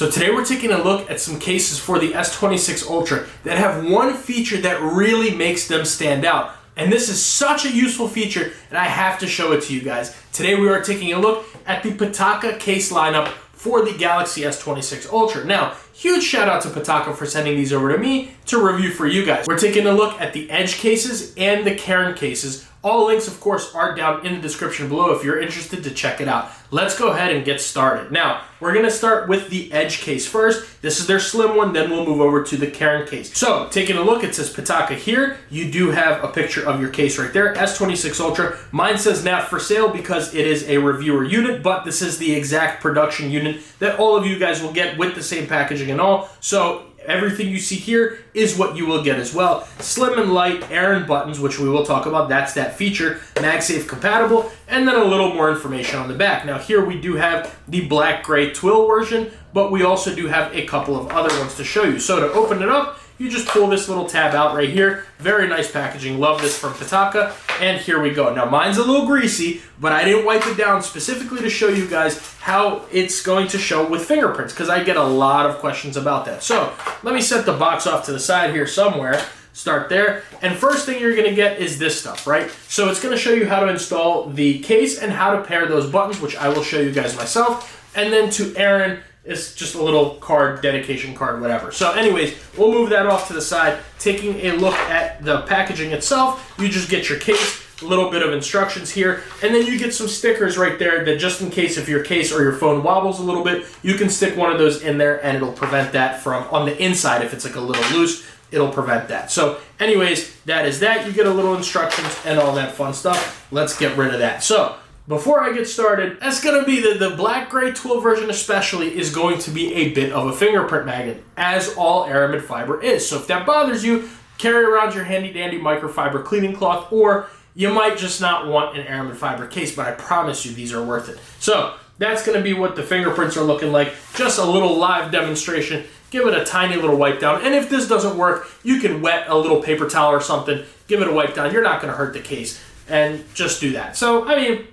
So today we're taking a look at some cases for the S26 Ultra that have one feature that really makes them stand out. And this is such a useful feature and I have to show it to you guys. Today we are taking a look at the Pitaka case lineup for the Galaxy S26 Ultra. Now, huge shout out to Pitaka for sending these over to me to review for you guys. We're taking a look at the Edge cases and the Cairn cases. All links, of course, are down in the description below if you're interested to check it out. Let's go ahead and get started. Now, we're gonna start with the Edge case first. This is their slim one, then we'll move over to the Cairn case. So, taking a look, it says Pitaka here. You do have a picture of your case right there, S26 Ultra. Mine says not for sale because it is a reviewer unit, but this is the exact production unit that all of you guys will get with the same packaging and all. So, everything you see here is what you will get as well. Slim and light Air buttons, which we will talk about. That's that feature. MagSafe compatible, and then a little more information on the back. Now here we do have the black gray twill version, but we also do have a couple of other ones to show you. So to open it up, you just pull this little tab out right here. Very nice packaging. Love this from Pitaka. And here we go. Now mine's a little greasy, but I didn't wipe it down specifically to show you guys how it's going to show with fingerprints, because I get a lot of questions about that. So let me set the box off to the side here somewhere. Start there. And first thing you're gonna get is this stuff, right? So it's gonna show you how to install the case and how to pair those buttons, which I will show you guys myself. And then to Aaron, it's just a little card, dedication card, whatever. So anyways, we'll move that off to the side. Taking a look at the packaging itself, you just get your case, a little bit of instructions here, and then you get some stickers right there that just in case if your case or your phone wobbles a little bit, you can stick one of those in there and it'll prevent that from, on the inside, if it's like a little loose, it'll prevent that. So anyways, that is that. You get a little instructions and all that fun stuff. Let's get rid of that. So before I get started, that's going to be the black gray twill version especially is going to be a bit of a fingerprint magnet, as all aramid fiber is. So if that bothers you, carry around your handy dandy microfiber cleaning cloth, or you might just not want an aramid fiber case, but I promise you these are worth it. So that's going to be what the fingerprints are looking like. Just a little live demonstration. Give it a tiny little wipe down. And if this doesn't work, you can wet a little paper towel or something. Give it a wipe down. You're not going to hurt the case. And just do that. So, I mean,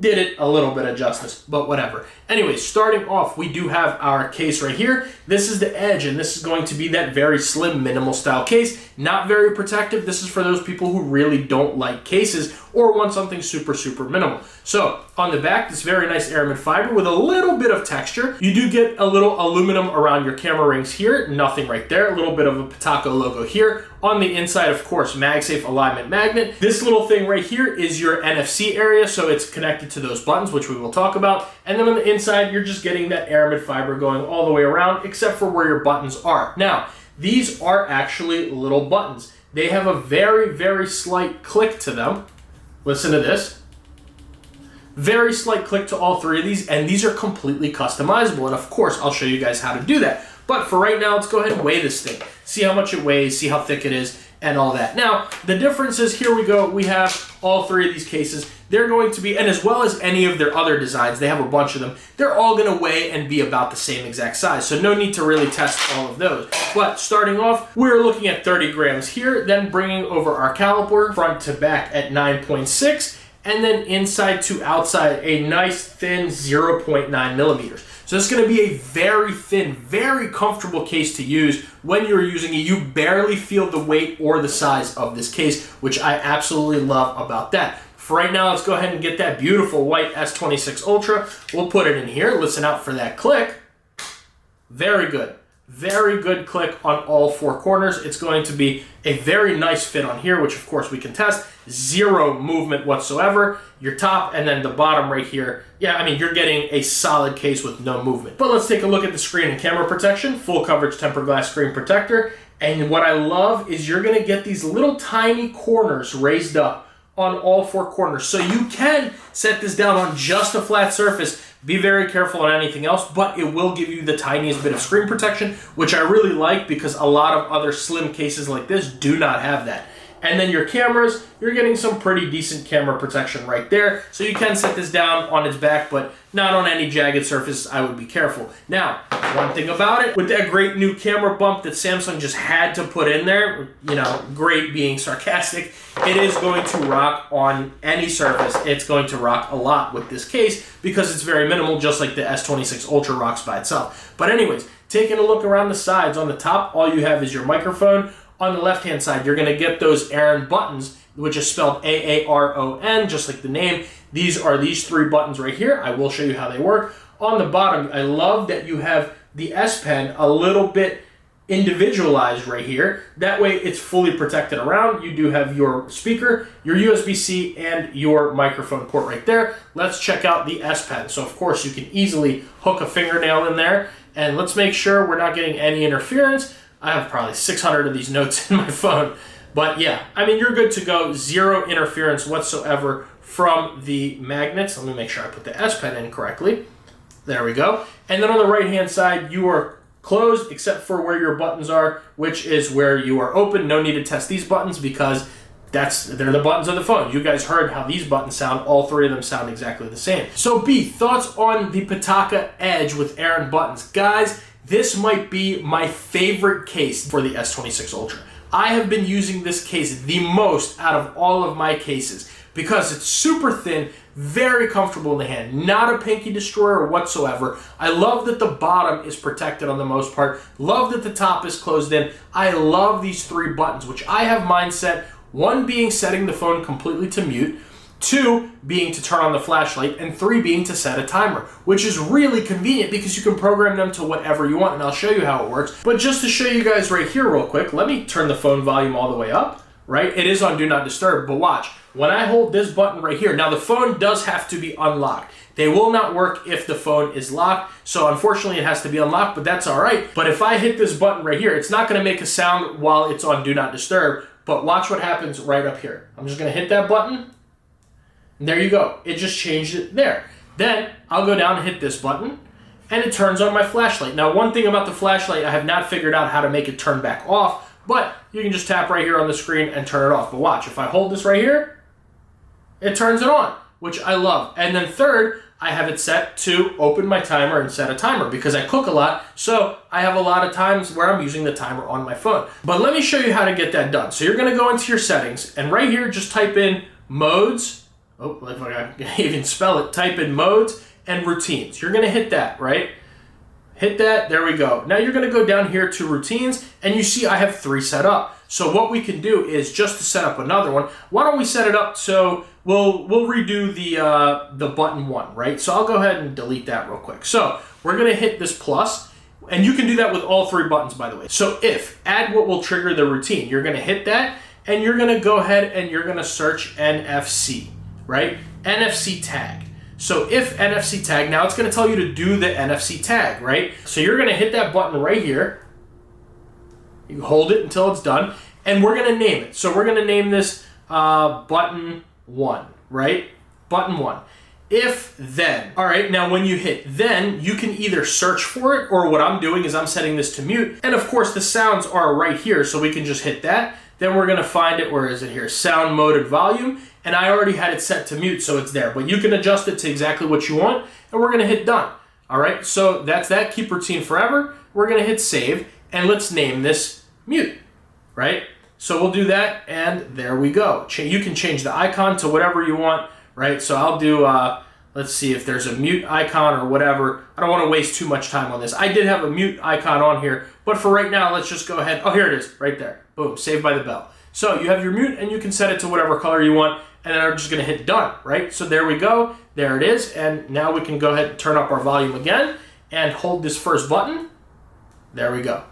did it a little bit of justice, but whatever. Anyway, starting off, we do have our case right here. This is the Edge, and this is going to be that very slim, minimal style case. Not very protective. This is for those people who really don't like cases or want something super, super minimal. So, on the back, this very nice aramid fiber with a little bit of texture. You do get a little aluminum around your camera rings here. Nothing right there. A little bit of a Pitaka logo here. On the inside, of course, MagSafe alignment magnet. This little thing right here is your NFC area, so it's connected to those buttons, which we will talk about. And then on the inside, you're just getting that aramid fiber going all the way around, except for where your buttons are. Now, these are actually little buttons. They have a very, very slight click to them. Listen to this. Very slight click to all three of these, and these are completely customizable. And of course, I'll show you guys how to do that. But for right now, let's go ahead and weigh this thing. See how much it weighs, see how thick it is, and all that. Now, the difference is, here we go, we have all three of these cases. They're going to be, and as well as any of their other designs, they have a bunch of them, they're all going to weigh and be about the same exact size. So no need to really test all of those. But starting off, we're looking at 30 grams here, then bringing over our caliper front to back at 9.6, and then inside to outside, a nice thin 0.9 millimeters. So it's going to be a very thin, very comfortable case to use. When you're using it, you barely feel the weight or the size of this case, which I absolutely love about that. For right now, let's go ahead and get that beautiful white S26 Ultra. We'll put it in here. Listen out for that click. Very good. Very good click on all four corners. It's going to be a very nice fit on here, which of course we can test. Zero movement whatsoever. Your top and then the bottom right here. Yeah, I mean, you're getting a solid case with no movement. But let's take a look at the screen and camera protection. Full coverage tempered glass screen protector. And what I love is you're going to get these little tiny corners raised up on all four corners. So you can set this down on just a flat surface. Be very careful on anything else, but it will give you the tiniest bit of screen protection, which I really like because a lot of other slim cases like this do not have that. And then your cameras, you're getting some pretty decent camera protection right there. So you can set this down on its back, but not on any jagged surface. I would be careful. Now, one thing about it, with that great new camera bump that Samsung just had to put in there, you know, great being sarcastic, it is going to rock on any surface. It's going to rock a lot with this case because it's very minimal, just like the S26 Ultra rocks by itself. But anyways, taking a look around the sides, on the top, all you have is your microphone. On the left-hand side, you're going to get those Aaron buttons, which is spelled A-A-R-O-N, just like the name. These are these 3 buttons right here. I will show you how they work. On the bottom, I love that you have the S Pen a little bit individualized right here. That way, it's fully protected around. You do have your speaker, your USB-C, and your microphone port right there. Let's check out the S Pen. So, of course, you can easily hook a fingernail in there. And let's make sure we're not getting any interference. I have probably 600 of these notes in my phone. But yeah, I mean, you're good to go. Zero interference whatsoever from the magnets. Let me make sure I put the S Pen in correctly. There we go. And then on the right-hand side, you are closed except for where your buttons are, which is where you are open. No need to test these buttons because they're the buttons of the phone. You guys heard how these buttons sound. All 3 of them sound exactly the same. So B, thoughts on the Pitaka Edge with Aaron buttons. Guys, this might be my favorite case for the S26 Ultra. I have been using this case the most out of all of my cases because it's super thin, very comfortable in the hand, not a pinky destroyer whatsoever. I love that the bottom is protected on the most part. Love that the top is closed in. I love these 3 buttons, which I have mine set. 1 being setting the phone completely to mute, 2 being to turn on the flashlight, and 3 being to set a timer, which is really convenient because you can program them to whatever you want, and I'll show you how it works. But just to show you guys right here real quick, let me turn the phone volume all the way up, right? It is on Do Not Disturb, but watch. When I hold this button right here, now the phone does have to be unlocked. They will not work if the phone is locked, so unfortunately it has to be unlocked, but that's all right. But if I hit this button right here, it's not gonna make a sound while it's on Do Not Disturb, but watch what happens right up here. I'm just gonna hit that button, and there you go. It just changed it there. Then I'll go down and hit this button, and it turns on my flashlight. Now, one thing about the flashlight, I have not figured out how to make it turn back off, but you can just tap right here on the screen and turn it off. But watch, if I hold this right here, it turns it on, which I love. And then third, I have it set to open my timer and set a timer because I cook a lot, so I have a lot of times where I'm using the timer on my phone. But let me show you how to get that done. So you're gonna go into your settings, and right here, just type in modes. Oh, if I can even spell it, type in modes and routines. You're gonna hit that, right? Hit that, there we go. Now you're gonna go down here to routines, and you see I have 3 set up. So what we can do is just to set up another one, why don't we set it up so we'll redo the button 1, right? So I'll go ahead and delete that real quick. So we're gonna hit this plus, and you can do that with all 3 buttons, by the way. So if, add what will trigger the routine, you're gonna hit that, and you're gonna go ahead and you're gonna search NFC, right? NFC tag. So if NFC tag, now it's gonna tell you to do the NFC tag, right? So you're gonna hit that button right here. You hold it until it's done, and we're gonna name it. So we're gonna name this button 1, right? Button 1. If then. All right, now when you hit then, you can either search for it, or what I'm doing is I'm setting this to mute. And of course the sounds are right here, so we can just hit that. Then we're gonna find it, where is it here? Sound mode and volume. And I already had it set to mute, so it's there. But you can adjust it to exactly what you want, and we're gonna hit done. All right, so that's that, keep routine forever. We're gonna hit save, and let's name this mute, right? So we'll do that, and there we go. You can change the icon to whatever you want, right? So I'll do, let's see if there's a mute icon or whatever. I don't want to waste too much time on this. I did have a mute icon on here, but for right now, let's just go ahead. Oh, here it is, right there. Boom, saved by the bell. So you have your mute, and you can set it to whatever color you want, and then I'm just gonna hit done, right? So there we go, there it is, and now we can go ahead and turn up our volume again, and hold this first button. There we go,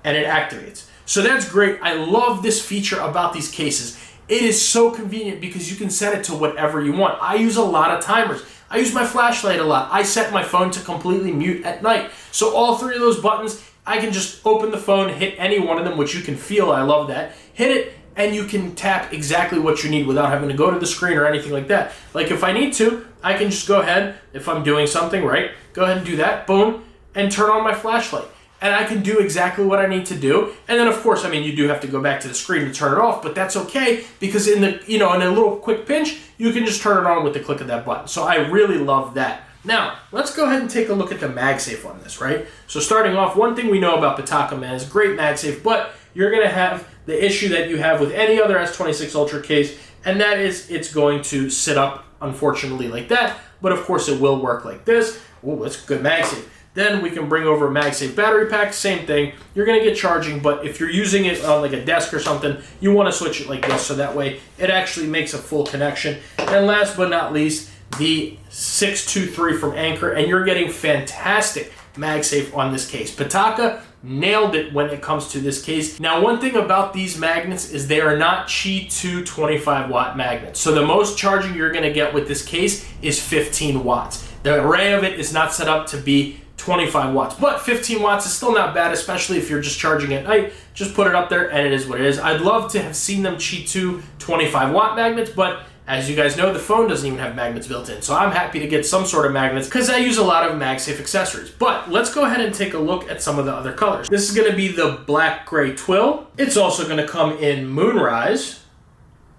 and it activates. So that's great. I love this feature about these cases. It is so convenient because you can set it to whatever you want. I use a lot of timers. I use my flashlight a lot. I set my phone to completely mute at night. So all 3 of those buttons, I can just open the phone, hit any one of them, which you can feel. I love that. Hit it, and you can tap exactly what you need without having to go to the screen or anything like that. Like if I need to, I can just go ahead, if I'm doing something, right? Go ahead and do that, boom, and turn on my flashlight. and I can do exactly what I need to do. And then of course, I mean, you do have to go back to the screen to turn it off, but that's okay because in the, in a little quick pinch, you can just turn it on with the click of that button. So I really love that. Now, let's go ahead and take a look at the MagSafe on this, right? So starting off, one thing we know about Pitaka, man, is great MagSafe, but you're gonna have the issue that you have with any other S26 Ultra case, and that is it's going to sit up, unfortunately, like that, but of course it will work like this. Oh, that's good MagSafe. Then we can bring over a MagSafe battery pack, same thing. You're gonna get charging, but if you're using it on like a desk or something, you wanna switch it like this, so that way it actually makes a full connection. And last but not least, the 623 from Anker, and you're getting fantastic MagSafe on this case. Pitaka nailed it when it comes to this case. Now, one thing about these magnets is they are not Qi 2 25-watt magnets. So the most charging you're gonna get with this case is 15 watts. The array of it is not set up to be 25 watts, but 15 watts is still not bad, especially if you're just charging at night. Just put it up there and it is what it is. I'd love to have seen them Qi 2 25-watt magnets, but as you guys know, the phone doesn't even have magnets built in, so I'm happy to get some sort of magnets because I use a lot of MagSafe accessories. But let's go ahead and take a look at some of the other colors. This is going to be the black gray twill. It's also going to come in moonrise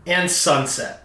and sunset.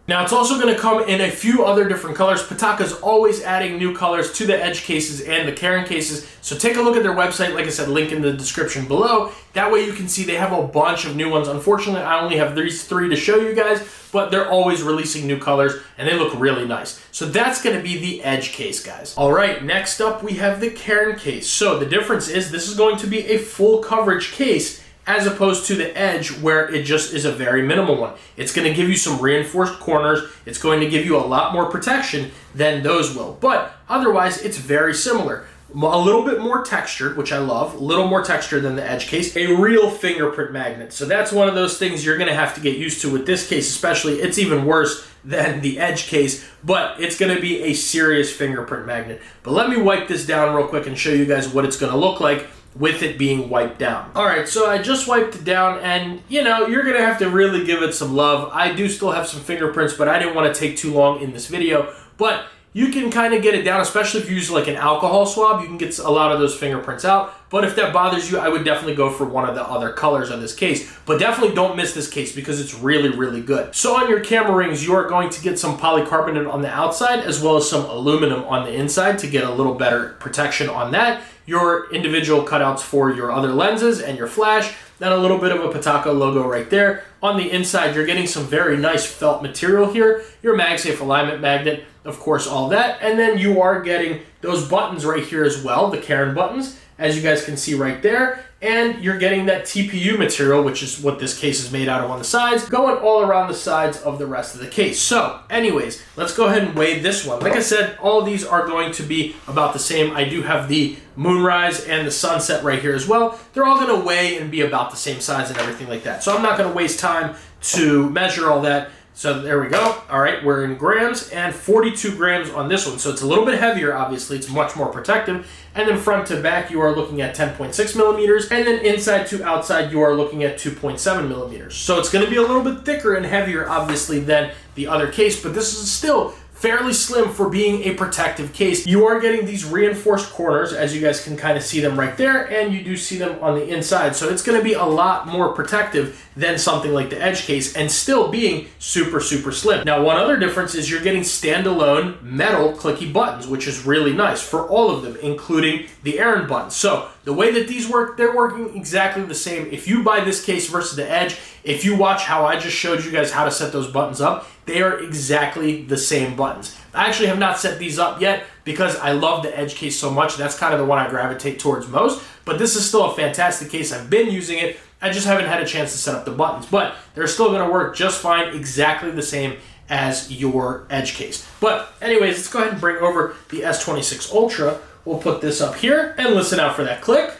Now, it's also going to come in a few other different colors. Pitaka's always adding new colors to the edge cases and the Cairn cases, so take a look at their website. Like I said, link in the description below. That way you can see they have a bunch of new ones. Unfortunately, I only have these 3 to show you guys, but they're always releasing new colors, and they look really nice. So that's going to be the edge case, guys. All right, next up we have the Cairn case. So the difference is this is going to be a full coverage case, as opposed to the edge where it just is a very minimal one. It's going to give you some reinforced corners. It's going to give you a lot more protection than those will. But otherwise, it's very similar. A little bit more textured, which I love. A little more texture than the edge case. A real fingerprint magnet. So that's one of those things you're going to have to get used to with this case, especially. It's even worse than the edge case, but it's going to be a serious fingerprint magnet. But let me wipe this down real quick and show you guys what it's going to look like with it being wiped down. All right, so I just wiped it down, and you're gonna have to really give it some love. I do still have some fingerprints, but I didn't want to take too long in this video. But you can kind of get it down, especially if you use like an alcohol swab. You can get a lot of those fingerprints out. But if that bothers you, I would definitely go for one of the other colors on this case. But definitely don't miss this case because it's really, really good. So on your camera rings, you are going to get some polycarbonate on the outside as well as some aluminum on the inside to get a little better protection on that. Your individual cutouts for your other lenses and your flash, then a little bit of a Pitaka logo right there. On the inside, you're getting some very nice felt material here. Your MagSafe alignment magnet, of course, all that. And then you are getting those buttons right here as well, the Cairn buttons, as you guys can see right there. And you're getting that TPU material, which is what this case is made out of on the sides, going all around the sides of the rest of the case. So anyways, let's go ahead and weigh this one. Like I said, all these are going to be about the same. I do have the moonrise and the sunset right here as well. They're all going to weigh and be about the same size and everything like that. So I'm not going to waste time to measure all that. So there we go. All right, we're in grams, and 42 grams on this one. So it's a little bit heavier, obviously. It's much more protective. And then front to back, you are looking at 10.6 millimeters. And then inside to outside, you are looking at 2.7 millimeters. So it's going to be a little bit thicker and heavier, obviously, than the other case. But this is still fairly slim for being a protective case. You are getting these reinforced corners, as you guys can kind of see them right there, and you do see them on the inside. So it's going to be a lot more protective than something like the edge case, and still being super, super slim. Now, one other difference is you're getting standalone metal clicky buttons, which is really nice for all of them, including the errand buttons. So the way that these work, they're working exactly the same. If you buy this case versus the edge, if you watch how I just showed you guys how to set those buttons up, they are exactly the same buttons. I actually have not set these up yet because I love the edge case so much. That's kind of the one I gravitate towards most, but this is still a fantastic case. I've been using it. I just haven't had a chance to set up the buttons, but they're still going to work just fine, exactly the same as your edge case. But anyways, let's go ahead and bring over the S26 Ultra. We'll put this up here and listen out for that click.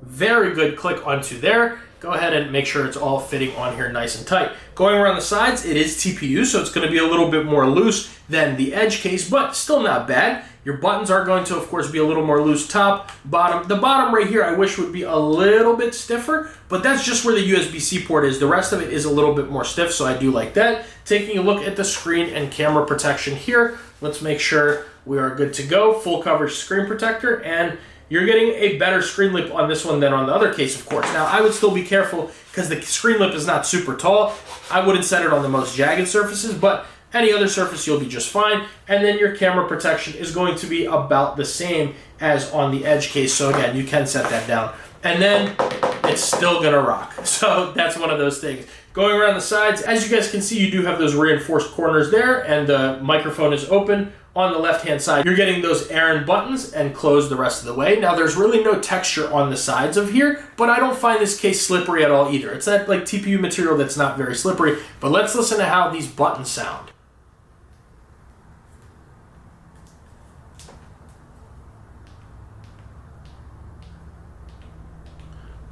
Very good click onto there. Go ahead and make sure it's all fitting on here nice and tight. Going around the sides, it is TPU, so it's going to be a little bit more loose than the edge case, but still not bad. Your buttons are going to, of course, be a little more loose top, bottom. The bottom right here I wish would be a little bit stiffer, but that's just where the USB-C port is. The rest of it is a little bit more stiff, so I do like that. Taking a look at the screen and camera protection here, let's make sure we are good to go. Full coverage screen protector, and You're getting a better screen lip on this one than on the other case, of course. Now, I would still be careful because the screen lip is not super tall. I wouldn't set it on the most jagged surfaces, but any other surface you'll be just fine. And then your camera protection is going to be about the same as on the Edge case. So again, you can set that down. And then it's still gonna rock. So that's one of those things. Going around the sides, as you guys can see, you do have those reinforced corners there, and the microphone is open. On the left-hand side, you're getting those Cairn buttons and closed the rest of the way. Now, there's really no texture on the sides of here, but I don't find this case slippery at all either. It's that like TPU material that's not very slippery, but let's listen to how these buttons sound.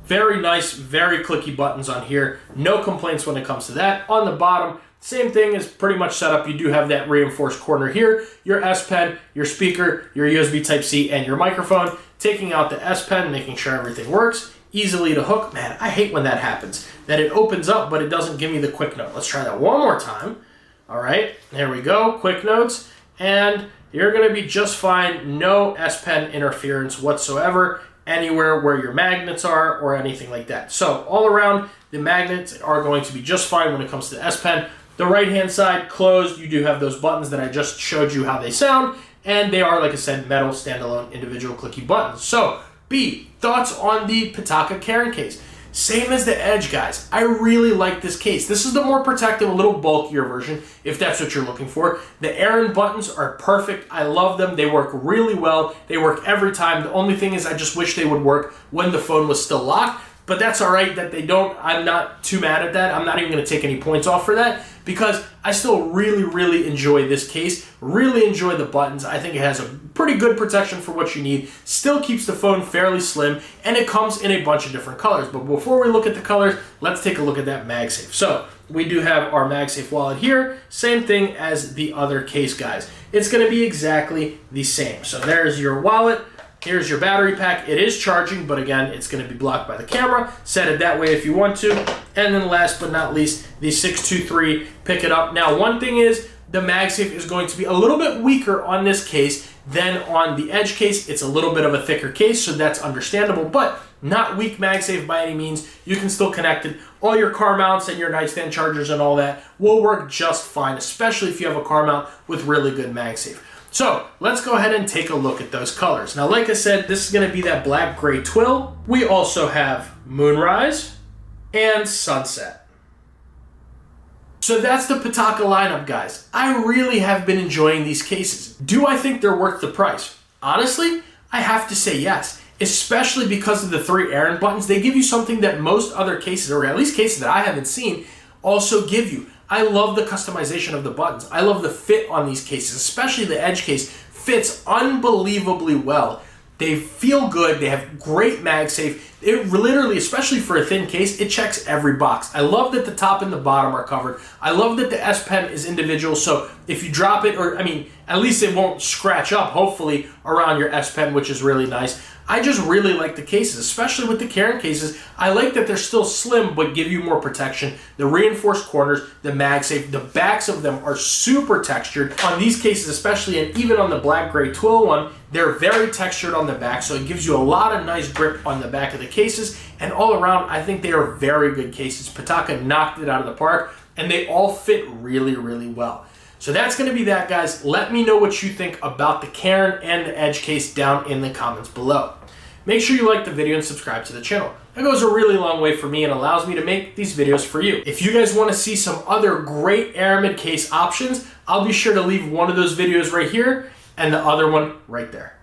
Very nice, very clicky buttons on here. No complaints when it comes to that. On the bottom, same thing is pretty much set up. You do have that reinforced corner here, your S Pen, your speaker, your USB Type-C, and your microphone. Taking out the S Pen, making sure everything works. Easily to hook. Man, I hate when that happens. That it opens up, but it doesn't give me the quick note. Let's try that one more time. All right, there we go, quick notes. And you're gonna be just fine. No S Pen interference whatsoever anywhere where your magnets are or anything like that. So all around, the magnets are going to be just fine when it comes to the S Pen. The right-hand side closed, you do have those buttons that I just showed you how they sound, and they are, like I said, metal standalone individual clicky buttons. So, B, thoughts on the Pitaka Cairn case. Same as the Edge, guys. I really like this case. This is the more protective, a little bulkier version, if that's what you're looking for. The Cairn buttons are perfect. I love them. They work really well. They work every time. The only thing is I just wish they would work when the phone was still locked, but that's all right that they don't. I'm not too mad at that. I'm not even going to take any points off for that because I still really enjoy this case. Really enjoy the buttons. I think it has a pretty good protection for what you need. Still keeps the phone fairly slim, and it comes in a bunch of different colors. But before we look at the colors, let's take a look at that MagSafe. So we do have our MagSafe wallet here. Same thing as the other case, guys. It's going to be exactly the same. So there's your wallet. Here's your battery pack. It is charging, but again, it's going to be blocked by the camera. Set it that way if you want to. And then last but not least, the 623 pick it up. Now, one thing is the MagSafe is going to be a little bit weaker on this case than on the Edge case. It's a little bit of a thicker case, so that's understandable, but not weak MagSafe by any means. You can still connect it. All your car mounts and your nightstand chargers and all that will work just fine, especially if you have a car mount with really good MagSafe. So let's go ahead and take a look at those colors. Now, like I said, this is going to be that black gray twill. We also have Moonrise and Sunset. So that's the Pitaka lineup, guys. I really have been enjoying these cases. Do I think they're worth the price? Honestly, I have to say yes, especially because of the 3 Cairn buttons. They give you something that most other cases, or at least cases that I haven't seen, also give you. I love the customization of the buttons. I love the fit on these cases, especially the Edge case fits unbelievably well. They feel good. They have great MagSafe. It literally, especially for a thin case, it checks every box. I love that the top and the bottom are covered. I love that the S Pen is individual, so if you drop it, or I mean, at least it won't scratch up, hopefully, around your S Pen, which is really nice. I just really like the cases, especially with the Cairn cases. I like that they're still slim, but give you more protection. The reinforced corners, the MagSafe, the backs of them are super textured. On these cases especially, and even on the black gray twill one, they're very textured on the back, so it gives you a lot of nice grip on the back of the cases. And all around, I think they are very good cases. Pitaka knocked it out of the park, and they all fit really well. So that's going to be that, guys. Let me know what you think about the Cairn and the Edge case down in the comments below. Make sure you like the video and subscribe to the channel. That goes a really long way for me and allows me to make these videos for you. If you guys want to see some other great Aramid case options, I'll be sure to leave one of those videos right here and the other one right there.